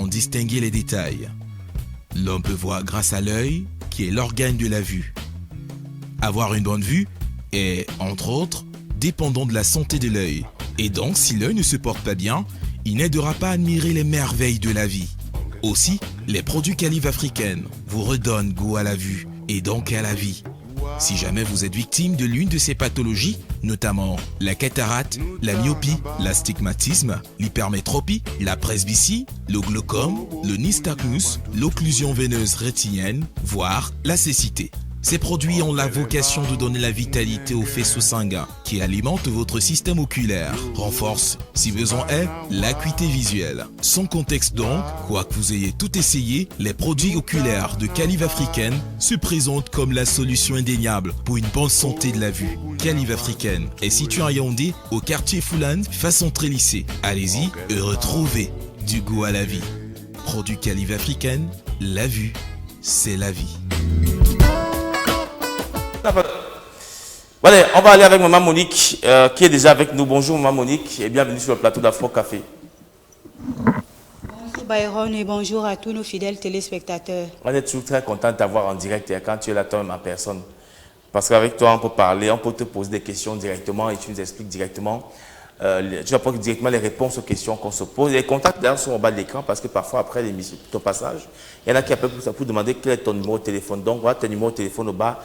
en distinguer les détails. L'homme peut voir grâce à l'œil, qui est l'organe de la vue. Avoir une bonne vue est, entre autres, dépendant de la santé de l'œil. Et donc, si l'œil ne se porte pas bien, il n'aidera pas à admirer les merveilles de la vie. Aussi, les produits Calive africaine vous redonnent goût à la vue et donc à la vie. Si jamais vous êtes victime de l'une de ces pathologies, notamment la cataracte, la myopie, l'astigmatisme, l'hypermétropie, la presbytie, le glaucome, le nystagmus, l'occlusion veineuse rétinienne, voire la cécité. Ces produits ont la vocation de donner la vitalité au faisceau sanguin qui alimente votre système oculaire, renforce, si besoin est, l'acuité visuelle. Sans contexte donc, quoi que vous ayez tout essayé, les produits oculaires de Calive africaine se présentent comme la solution indéniable pour une bonne santé de la vue. Calive africaine est située à Yaoundé, au quartier Foulane, façon Trélissé. Allez-y et retrouvez du goût à la vie. Produit Calive africaine, la vue, c'est la vie. Voilà, on va aller avec Maman Monique qui est déjà avec nous. Bonjour Maman Monique et bienvenue sur le plateau d'Afro Café. Bonjour Byron et bonjour à tous nos fidèles téléspectateurs. On est toujours très content de t'avoir en direct et quand tu es là toi-même en personne. Parce qu'avec toi on peut parler, on peut te poser des questions directement et tu nous expliques directement. Tu apportes directement les réponses aux questions qu'on se pose. Les contacts d'ailleurs sont au bas de l'écran parce que parfois après l'émission, ton passage, il y en a qui appellent pour demander quel est ton numéro de téléphone. Donc voilà ton numéro de téléphone au bas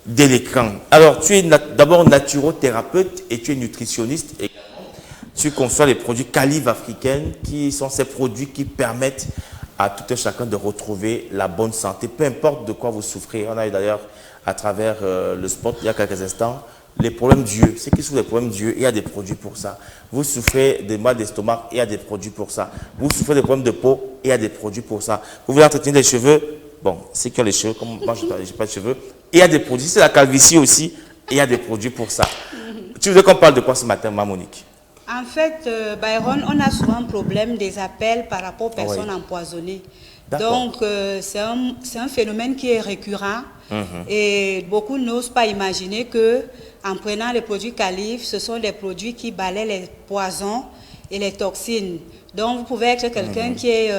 de l'écran. Alors, tu es d'abord naturothérapeute et tu es nutritionniste également. Tu conçois les produits Calive africaine qui sont ces produits qui permettent à tout un chacun de retrouver la bonne santé, peu importe de quoi vous souffrez. On a eu d'ailleurs à travers le spot il y a quelques instants les problèmes d'yeux. Ceux qui souffrent des problèmes d'yeux, il y a des produits pour ça. Vous souffrez des mal d'estomac, il y a des produits pour ça. Vous souffrez des problèmes de peau, il y a des produits pour ça. Vous voulez entretenir les cheveux, bon, ceux qui ont les cheveux, comme moi je n'ai pas de cheveux, il y a des produits. C'est la calvitie aussi, il y a des produits pour ça. Tu veux qu'on parle de quoi ce matin, Maman Monique? En fait, Byron, on a souvent un problème des appels par rapport aux personnes empoisonnées. Donc, c'est un phénomène qui est récurrent et beaucoup n'osent pas imaginer que en prenant les produits Calive, ce sont des produits qui balaient les poisons et les toxines. Donc, vous pouvez être quelqu'un qui est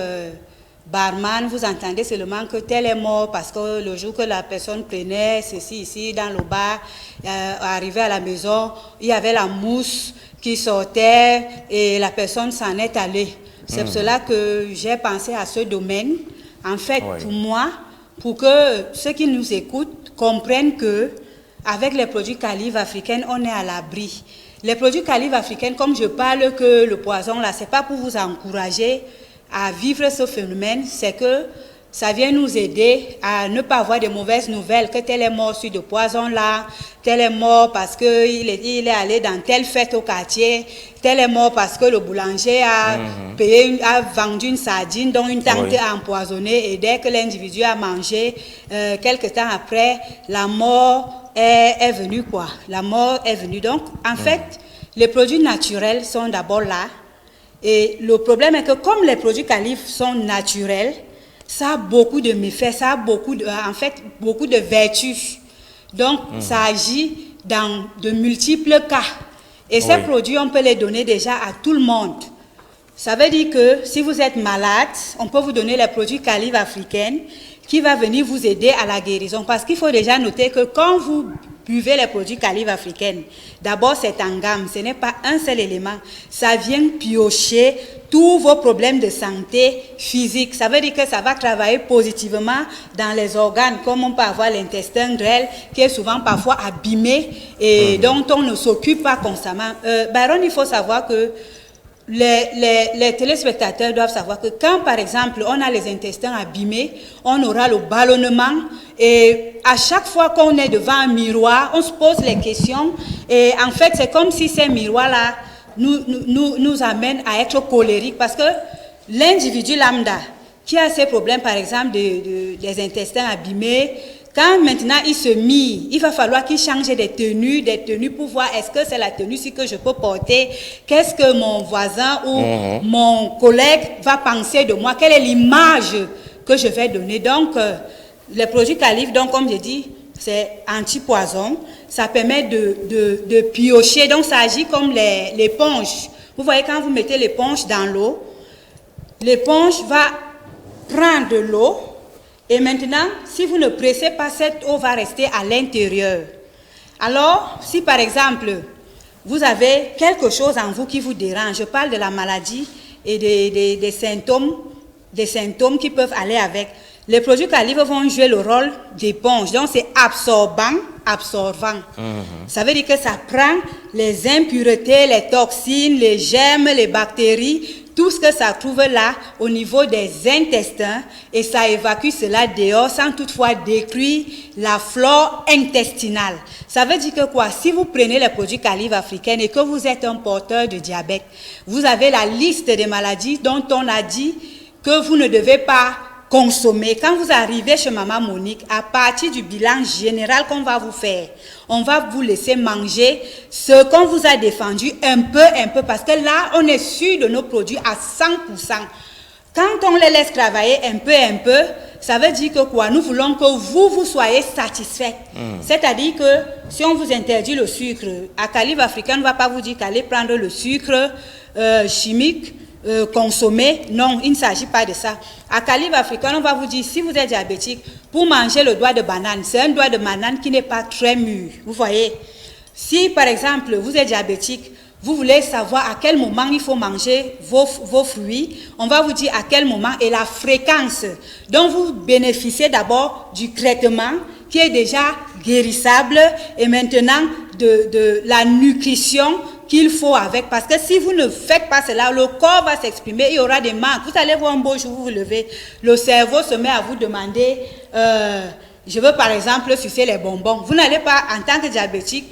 barman, vous entendez seulement que tel est mort parce que le jour que la personne prenait ceci ici dans le bar, arrivé à la maison, il y avait la mousse qui sortait et la personne s'en est allée. C'est pour cela que j'ai pensé à ce domaine. En fait, pour moi, pour que ceux qui nous écoutent comprennent que avec les produits Calive africaine, on est à l'abri. Les produits Calive africaine, comme je parle que le poison là, c'est pas pour vous encourager à vivre ce phénomène, c'est que ça vient nous aider à ne pas avoir de mauvaises nouvelles, que tel est mort sur de poison là, tel est mort parce qu'il est allé dans telle fête au quartier, tel est mort parce que le boulanger a vendu une sardine dont une tante a empoisonné et dès que l'individu a mangé, quelque temps après, la mort est venue quoi. La mort est venue. Donc, en fait, les produits naturels sont d'abord là. Et le problème est que comme les produits Calive sont naturels, ça a beaucoup de méfaits, ça a beaucoup de vertus. Donc, ça agit dans de multiples cas. Et ces produits, on peut les donner déjà à tout le monde. Ça veut dire que si vous êtes malade, on peut vous donner les produits Calive africaine qui va venir vous aider à la guérison. Parce qu'il faut déjà noter que quand vous buvez les produits Calive africaine, d'abord c'est en gamme, ce n'est pas un seul élément. Ça vient piocher tous vos problèmes de santé physique. Ça veut dire que ça va travailler positivement dans les organes, comme on peut avoir l'intestin grêle qui est souvent parfois abîmé et dont on ne s'occupe pas constamment. Byron, il faut savoir que les téléspectateurs doivent savoir que quand, par exemple, on a les intestins abîmés, on aura le ballonnement et à chaque fois qu'on est devant un miroir, on se pose les questions et en fait, c'est comme si ces miroirs-là nous amènent à être colériques parce que l'individu lambda qui a ces problèmes, par exemple, des intestins abîmés, quand maintenant il se mire, il va falloir qu'il change des tenues pour voir est-ce que c'est la tenue-ci que je peux porter, qu'est-ce que mon voisin ou mon collègue va penser de moi, quelle est l'image que je vais donner. Donc, les produits Calive, donc comme je dis, c'est anti-poison, ça permet de piocher, donc ça agit comme l'éponge. Vous voyez quand vous mettez l'éponge dans l'eau, l'éponge va prendre de l'eau et maintenant, si vous ne pressez pas, cette eau va rester à l'intérieur. Alors, si par exemple, vous avez quelque chose en vous qui vous dérange, je parle de la maladie et des symptômes qui peuvent aller avec. Les produits Calive vont jouer le rôle d'éponge, donc c'est absorbant. Ça veut dire que ça prend les impuretés, les toxines, les germes, les bactéries, tout ce que ça trouve là au niveau des intestins et ça évacue cela dehors sans toutefois détruire la flore intestinale. Ça veut dire que quoi? Si vous prenez les produits Calive africains et que vous êtes un porteur de diabète, vous avez la liste des maladies dont on a dit que vous ne devez pas consommer. Quand vous arrivez chez Maman Monique, à partir du bilan général qu'on va vous faire, on va vous laisser manger ce qu'on vous a défendu un peu, parce que là, on est sûr de nos produits à 100%. Quand on les laisse travailler un peu, ça veut dire que quoi? Nous voulons que vous soyez satisfaits. C'est-à-dire que si on vous interdit le sucre, à Calive africain, on ne va pas vous dire qu'allez prendre le sucre chimique, consommer. Non, il ne s'agit pas de ça. À Calive africain, on va vous dire, si vous êtes diabétique, pour manger le doigt de banane, c'est un doigt de banane qui n'est pas très mûr. Vous voyez? Si, par exemple, vous êtes diabétique, vous voulez savoir à quel moment il faut manger vos fruits, on va vous dire à quel moment et la fréquence. Donc, vous bénéficiez d'abord du traitement qui est déjà guérissable et maintenant de la nutrition qu'il faut avec, parce que si vous ne faites pas cela, le corps va s'exprimer, il y aura des manques. Vous allez voir un beau jour, vous vous levez, le cerveau se met à vous demander, je veux par exemple sucer les bonbons. Vous n'allez pas, en tant que diabétique,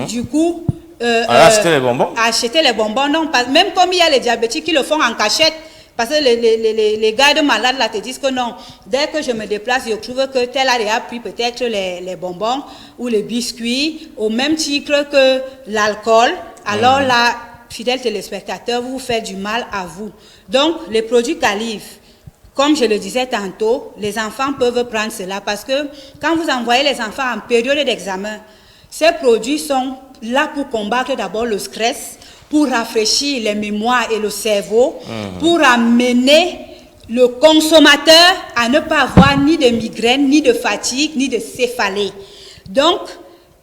du coup, acheter les bonbons. Acheter les bonbons, non, pas, même comme il y a les diabétiques qui le font en cachette. Parce que les gars de malades là te disent que non, dès que je me déplace, je trouve que tel a pris peut-être les bonbons ou les biscuits au même titre que l'alcool. Alors là, fidèles téléspectateurs, vous faites du mal à vous. Donc, les produits Calive, comme je le disais tantôt, les enfants peuvent prendre cela parce que quand vous envoyez les enfants en période d'examen, ces produits sont là pour combattre d'abord le stress, pour rafraîchir les mémoires et le cerveau, pour amener le consommateur à ne pas avoir ni de migraine, ni de fatigue, ni de céphalée. Donc,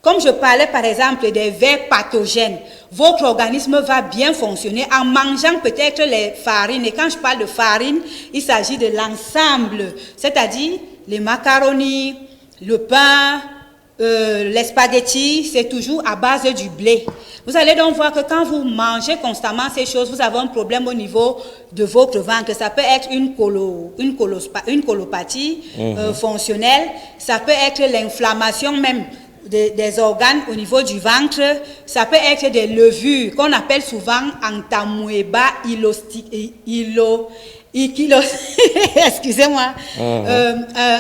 comme je parlais par exemple des vers pathogènes, votre organisme va bien fonctionner en mangeant peut-être les farines. Et quand je parle de farine, il s'agit de l'ensemble, c'est-à-dire les macaronis, le pain, les spaghettis, c'est toujours à base du blé. Vous allez donc voir que quand vous mangez constamment ces choses, vous avez un problème au niveau de votre ventre. Ça peut être une colopathie fonctionnelle, ça peut être l'inflammation même des organes au niveau du ventre, ça peut être des levures qu'on appelle souvent entamoeba excusez-moi,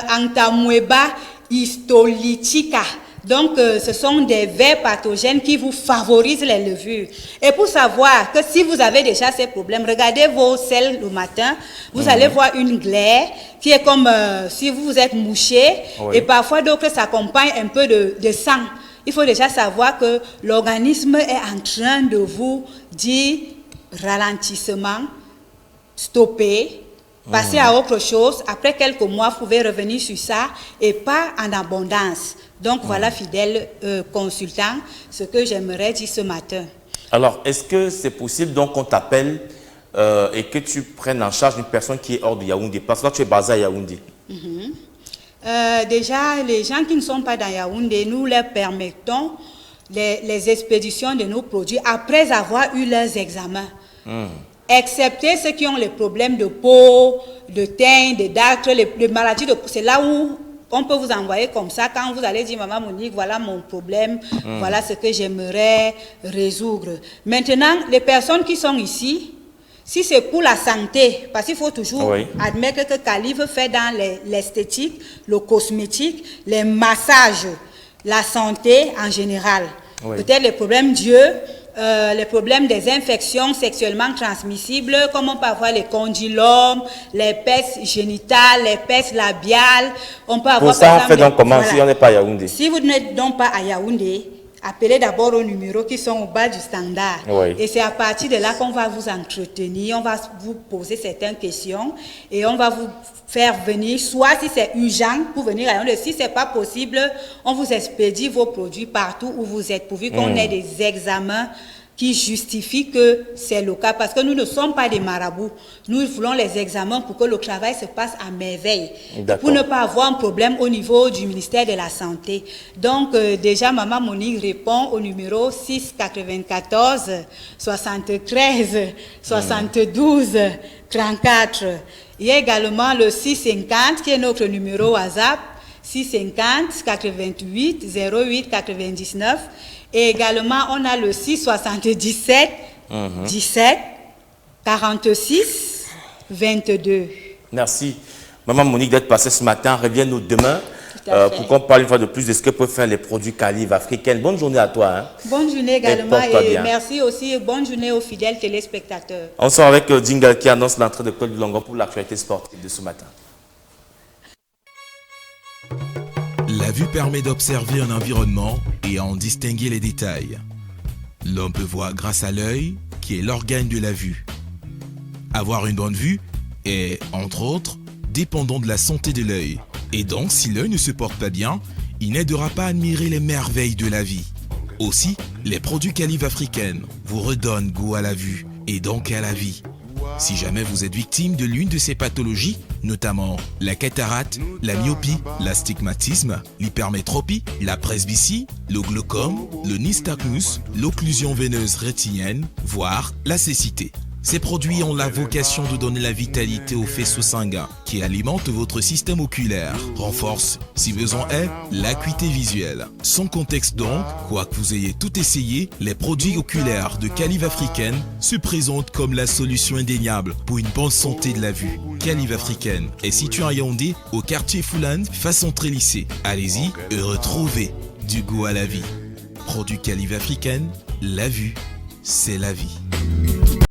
entamoeba histolytica. Donc, ce sont des vers pathogènes qui vous favorisent les levures. Et pour savoir que si vous avez déjà ces problèmes, regardez vos selles le matin, vous allez voir une glaire qui est comme si vous êtes mouché, et parfois d'autres s'accompagnent un peu de sang. Il faut déjà savoir que l'organisme est en train de vous dire ralentissement, stopper, passer à autre chose. Après quelques mois, vous pouvez revenir sur ça et pas en abondance. Donc voilà, fidèle consultant, ce que j'aimerais dire ce matin. Alors, est-ce que c'est possible donc qu'on t'appelle et que tu prennes en charge une personne qui est hors de Yaoundé? Parce que là, tu es basé à Yaoundé. Déjà, les gens qui ne sont pas dans Yaoundé, nous leur permettons les expéditions de nos produits après avoir eu leurs examens. Excepté ceux qui ont les problèmes de peau, de teint, de dartre, les maladies de peau. C'est là où on peut vous envoyer comme ça quand vous allez dire, Maman Monique, voilà mon problème, voilà ce que j'aimerais résoudre. Maintenant, les personnes qui sont ici, si c'est pour la santé, parce qu'il faut toujours admettre que Calive fait dans l'esthétique, le cosmétique, les massages, la santé en général. Peut-être les problèmes d'yeux, les problèmes des infections sexuellement transmissibles, comme on peut avoir les condylomes, les herpès génitales, les herpès labiales. On peut avoir, pour ça, on fait donc comment si on n'est pas à Yaoundé? Si vous n'êtes donc pas à Yaoundé, appelez d'abord aux numéros qui sont au bas du standard. Oui. Et c'est à partir de là qu'on va vous entretenir, on va vous poser certaines questions et on va vous faire venir, soit si c'est urgent pour venir à Yaoundé, si ce n'est pas possible, on vous expédie vos produits partout où vous êtes, pourvu qu'on ait des examens qui justifient que c'est le cas, parce que nous ne sommes pas des marabouts. Nous voulons les examens pour que le travail se passe à merveille, pour ne pas avoir un problème au niveau du ministère de la Santé. Donc, déjà, Maman Monique répond au numéro 6 94 73 72 34. Il y a également le 650 qui est notre numéro WhatsApp, 650 88 08 99. Et également, on a le 677 17 46 22. Merci, Maman Monique, d'être passée ce matin. Reviens-nous demain pour qu'on parle une fois de plus de ce que peuvent faire les produits Calive africaines. Bonne journée à toi. Hein. Bonne journée également et merci aussi. Bonne journée aux fidèles téléspectateurs. On sort avec Jingle qui annonce l'entrée de Claude Longo pour l'actualité sportive de ce matin. La vue permet d'observer un environnement et en distinguer les détails. L'homme peut voir grâce à l'œil, qui est l'organe de la vue. Avoir une bonne vue est, entre autres, dépendant de la santé de l'œil. Et donc, si l'œil ne se porte pas bien, il n'aidera pas à admirer les merveilles de la vie. Aussi, les produits Calive africaines vous redonnent goût à la vue et donc à la vie. Si jamais vous êtes victime de l'une de ces pathologies, notamment la cataracte, la myopie, l'astigmatisme, l'hypermétropie, la presbytie, le glaucome, le nystagmus, l'occlusion veineuse rétinienne, voire la cécité. Ces produits ont la vocation de donner la vitalité aux faisceaux sanguins qui alimentent votre système oculaire, renforcent, si besoin est, l'acuité visuelle. Sans contexte donc, quoi que vous ayez tout essayé, les produits oculaires de Calive africaine se présentent comme la solution indéniable pour une bonne santé de la vue. Calive africaine est située à Yaoundé, au quartier Foulane, face entrée lycée. Allez-y et retrouvez du goût à la vie. Produits Calive africaine, la vue, c'est la vie.